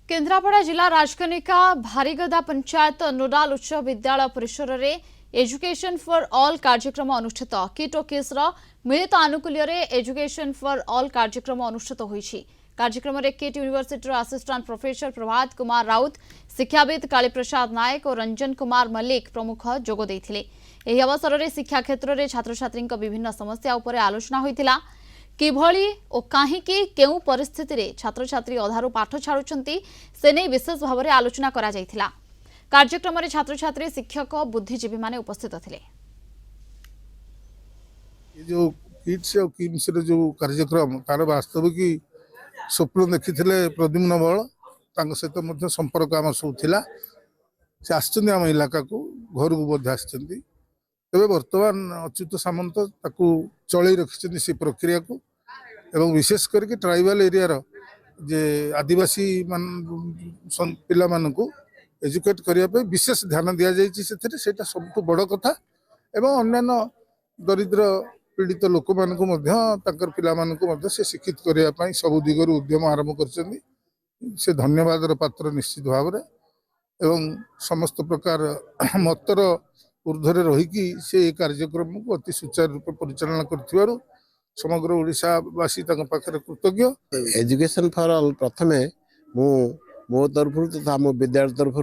केन्द्रापड़ा जिला राजकनिका भारीगदा पंचायत नोडाल उच्च विद्यालय परिसर में एजुकेशन फॉर ऑल कार्यक्रम अनुष्ठित किट और केस मिलित आनुकूल्य एजुकेशन फॉर ऑल कार्यक्रम अनुष्ठित होईछि। कार्यक्रम में kit university assistant professor Prabhat Kumar Raut, शिक्षाविद कालीप्रसाद नायक और रंजन कुमार मल्लिक प्रमुख जोग देथिले। एही अवसर में शिक्षा क्षेत्र में छात्र छात्री विभिन्न समस्या उपर आलोचना होइतिला। किभली और काहींकि केउ परिस्थिति रे छात्र छात्री अधारू पाठ छाड़ुछंती से नहीं विशेष भाव में आलोचना करा जायथिला। कार्यक्रम में छात्र छात्री शिक्षक बुद्धिजीवी माने उपस्थित थिले। ये जो किड्स और किम्स रे जो कार्यक्रम तार वास्तविक स्वप्न देखी प्रद्युम्न बल सहित मध्य संपर्क आम सब थिला। से आम इलाका को घर को आसछंती। तेरे वर्तमान अच्युत सामंत ताकू चल रखिंट से प्रक्रिया को एवं विशेष करके ट्राइबल एरिया रो जे आदिवासी मान पिला मानकू एजुकेट करने विशेष ध्यान दि जाता सब बड़ कथा एवं अन्य दरिद्र पीड़ित लोक मानक पिला से शिक्षित करने सब दिगरु उद्यम आरंभ कर धन्यवाद पात्र निश्चित भाव में एवं समस्त प्रकार मतर ऊर्ध्वे रहीकि से कार्यक्रम को अति सुचारू रूप परिचालना कर समग्र ओडिशावासी पाखे कृतज्ञ। एजुकेशन फॉर ऑल प्रथम मो तरफ तथा मो विद्यालय तरफ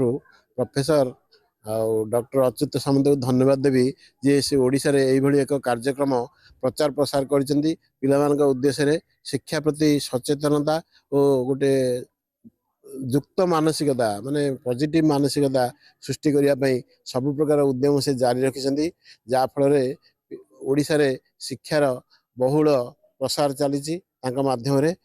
प्रोफेसर डॉक्टर अच्युत सामंत को धन्यवाद देवी जे से ओडिशा रे एई भली एक कार्यक्रम प्रचार प्रसार करचंदी। पिलामानक उद्देश्य रे शिक्षा प्रति सचेतनता और गोटे युक्त मानसिकता माने पॉजिटिव मानसिकता सृष्टि करने सब प्रकार उद्यम से जारी रखिछंती। जा फल ओडिशा रे शिक्षार बहुल प्रसार चली माध्यम रे।